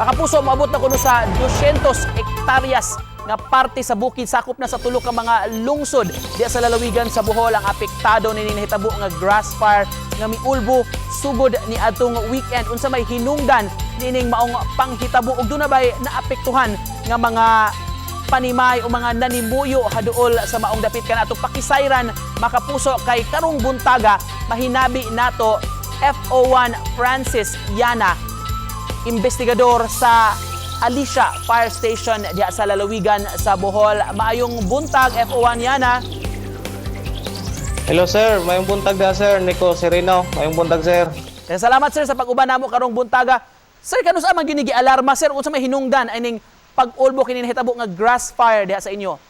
Makapuso, maabot na kuno sa 200 hektaryas nga parte sa bukid, sakop na sa tulo ka mga lungsod diya sa lalawigan sa Bohol ang apektado ni nahitabo nga grass fire nga miulbo sugod ni adtong weekend. Unsa may hinungdan nining maong panghitabo ug dunay bay naapektuhan nga mga panimay o mga nanimuyo haduol sa maong dapit kanato pakisayran. Makapuso, kay karong buntaga mahinabi nato FO1 Francis Yana, investigador sa Alicia Fire Station diya sa lalawigan sa Bohol. Maayong buntag, FO1 Yana. Hello sir, mayong buntag da sir, Nico Sereno. Mayong buntag sir. Kaya salamat sir sa pag-uban namo karong buntaga. Sir, kanus man ginigi alarma sir unsa may hinungdan ining pag-ulbo kini nahitabo nga grass fire diha sa inyo?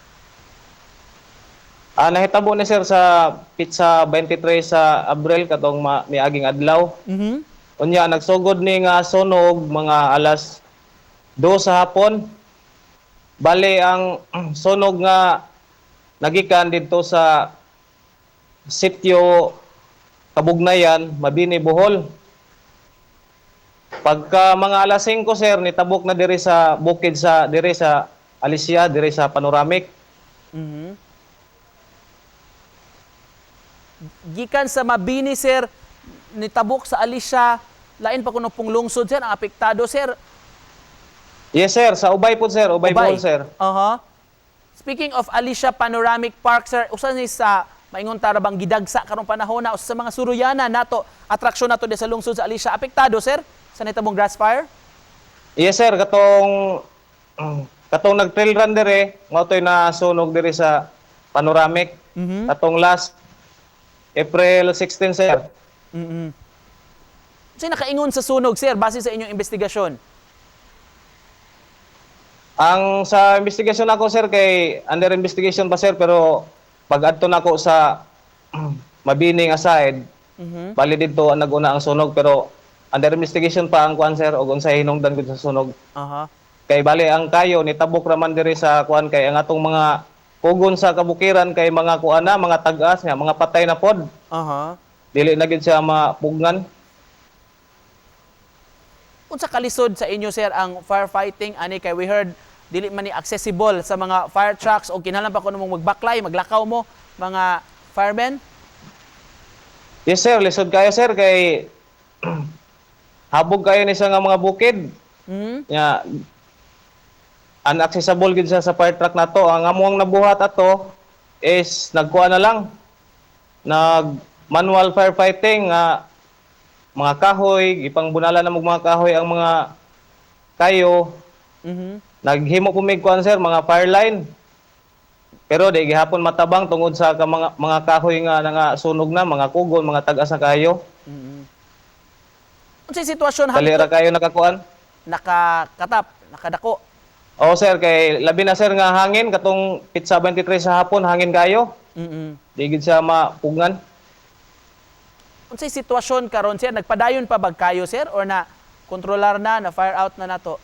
Nahitabo ni sir sa Pizza 23 sa Abril katong miaging adlaw. Unya nagsugod ni nga sunog mga alas 2 sa hapon. Bali ang sunog nga nagikan dito sa sitio Kabugnayan, Mabini, Bohol. Pagka mga alas 5 sir, nitabok na diri sa bukid sa diri sa Alicia, diri sa Panoramic. Gikan sa Mabini sir, nitabok sa Alicia, lain pa kuno pong lungsod sir ang apektado sir. Yes sir, sa Ubay po sir, Ubay Bohol sir. Speaking of Alicia Panoramic Park sir, usa ni sa maingon tara bang gidagsa karong panahon na usa sa mga suruyana nato, atraksyon nato di sa lungsod sa Alicia apektado sir sa nitabong grass fire? Yes sir, katong nag-trail run dire, mao toy na sunog dire sa Panoramic. Katong last April 16 sir. Sino nakaingon sa sunog sir base sa inyong investigasyon? Ang sa investigasyon ako sir kay under investigation pa sir, pero pag adto nako sa Mabini nga side, bali dito naguna ang sunog, pero under investigation pa ang kuan sir og unsay hinungdan gud sa sunog. Kay bali ang kayo nitabok raman diri sa kuan, kay ang atong mga pugon sa kabukiran kay mga kuana, mga tag-as nga, mga patay na pod. Dili na gid siya mapugnan. Unsa kalisod sa inyo sir ang firefighting ani, kay we heard dili man ni accessible sa mga fire trucks o kinahanglan pa kuno mong magbaklay, maglakaw mo mga firemen? Yes sir, lisod kayo sir kay habog kayo ni sa nga mga bukid. Nya unaccessible gid sa fire truck nato. Ang amuang nabuhat ato is nagkuha na lang, nag manual firefighting nga mga kahoy, ipangbunala na mga kahoy ang mga kayo. Naghimo po mig kuan sir mga fire line, pero di gihapon matabang tungod sa mga kahoy nga sunog na, mga kugon, mga tag-as na kayo. Unsay sitwasyon Kalira kayo nakakuan? Nakakatap, nakadako? Oo sir, kay labi na sir nga hangin katong Pizza 23 sa hapon, hangin kayo. Di gid siya mapugngan. Unsay sitwasyon karon sir, nagpadayon pa bag kayo sir or na kontrolar na fire out na nato?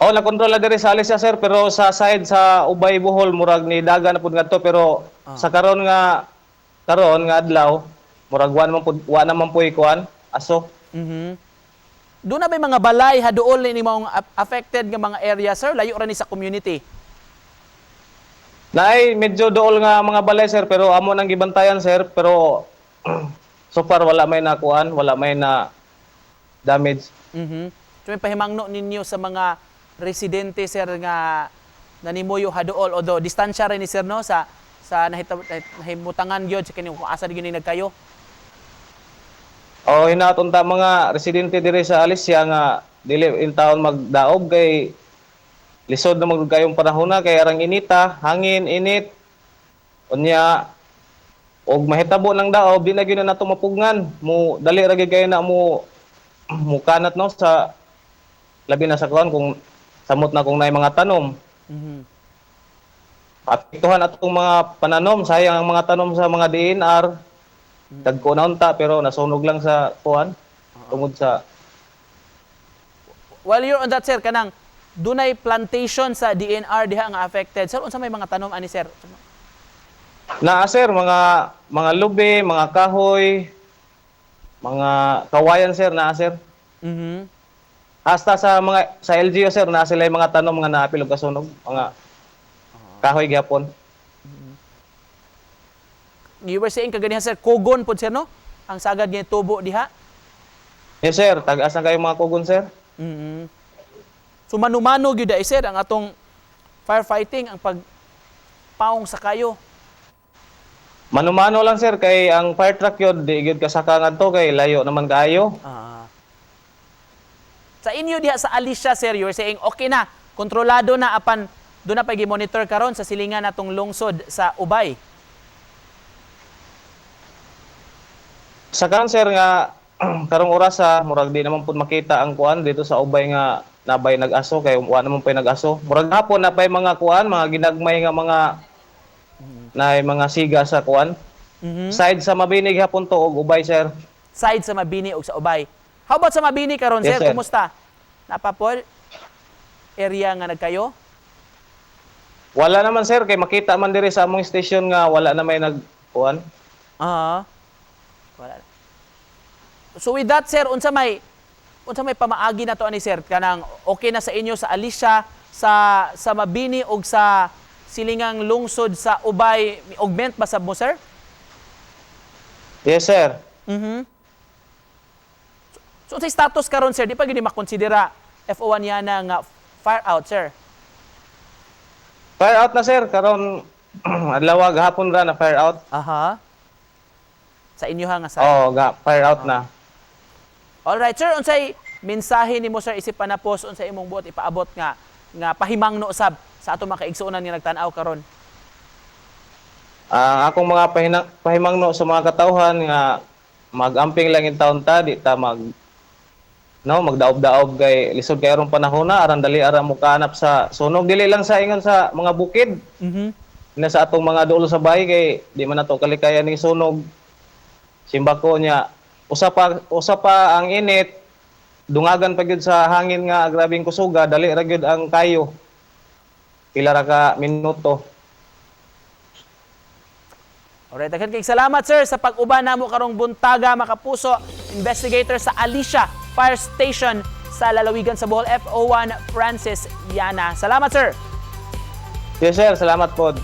Nakontrol na diri sa Alicia sir, pero sa side sa Ubay Bohol murag ni daga na pud ngadto, pero sa karon nga adlaw murag wa naman puy kuan aso. Doon na may mga balay haduol ni mga affected nga mga area sir, layo ra ni sa community? Naay medyo dool nga mga balay sir, pero amo nang gibantayan sir, pero so far wala may nakuan, wala may na damage. So may pahimangno ninyo sa mga residente sir nga nanimuyo haduol, although distansya rin ni sir no sa nahimutangan gyud sa kini kung asa gyud ni nagkayo? Hinatunta mga residente diri sa Alicia nga dili in taon magdaog kay lisod na magkayong panahon na, kay arang inita, hangin, init. Unya og mahitabo ng daob, di na gyud nato mapugngan. Mo dali ra gyud kayo na mo kanat no sa labi na sa kuan kung samot na kung naay mga tanom. Apektuhan atong mga pananom, sayang ang mga tanom sa mga DNR. Dagko na unta pero nasunog lang sa kuan tungod sa. While you're on that sir, kanang dunay plantation sa DNR diha nga affected. Sir, unsa may mga tanom ani sir? Naa sir, mga lubi, mga kahoy, mga kawayan sir, naa sir. Hasta sa LGU sir na sila yung mga tanom nga naapil og kasunog, mga kahoy gyapon. You were saying kaganihan sir, kugon po sir no? Ang sagad niya tubo diha. Yes sir, tag-asa kayo mga kugon sir. Mhm. So manumano gyud ay sir ang atong firefighting, ang pagpaong sa kayo. Mano-mano lang sir kay ang fire truck yun di gyud kasaka ngadto kay layo naman kaayo. Sa inyo diha sa Alicia sir, you were saying okay na, kontrolado na apan do na pagi-monitor karon sa silingan natong lungsod sa Ubay. Sa karon sir nga karong oras murag di naman pud makita ang kuan dito sa Ubay nga nabay nag-aso kay wa naman pay nag-aso. Murag hapon na pay mga kuan, mga ginagmay nga mga mga siga sa kuan. Side sa Mabinig hapon to og Ubay sir. Side sa Mabini ug sa Ubay. How about sa Mabini karon Yes, sir? sir. Kumusta? Napapol area nga nagkayo? Wala naman sir kay makita man diri sa among station nga wala na may nagkuan. Wala. So with that sir, unsa may pamaagi na to ani sir kanang okay na sa inyo sa Alicia, sa Mabini ug sa silingang lungsod sa Ubay, augment ba sab mo sir? Yes sir. So sa status karon sir, di pa gini makonsidera FO1 yana nga fire out sir. Fire out na sir karon adlaw gahapon ra na fire out. Sa inyo ha nga side. Fire out na. All right sir, unsay mensahe nimo sir isip panapos unsay imong buot ipaabot nga pahimangno usab sa ato mga kaigsuonan nga nagtan-aw karon? Ang akong mga pahimangno sa mga katawhan nga mag-amping lang in taon ta di ta magdaob-daob kay lisod kay arong panahon na aran dali ara mo kahanap sa sunog dili lang sa ingon sa mga bukid. Na sa atong mga dulo sa bahay kay di man nato kalikayan ning sunog. Simbako niya usa pa ang init dungagan pa gyud sa hangin nga grabing kusuga dali ra gyud ang kayo. Pila ra ka minuto. Alright, daghan kay salamat sir sa pag-uban namo karong buntaga makapuso, investigator sa Alicia Fire Station sa lalawigan sa Bohol, FO1 Francis Yana. Salamat sir. Yes sir, salamat pod.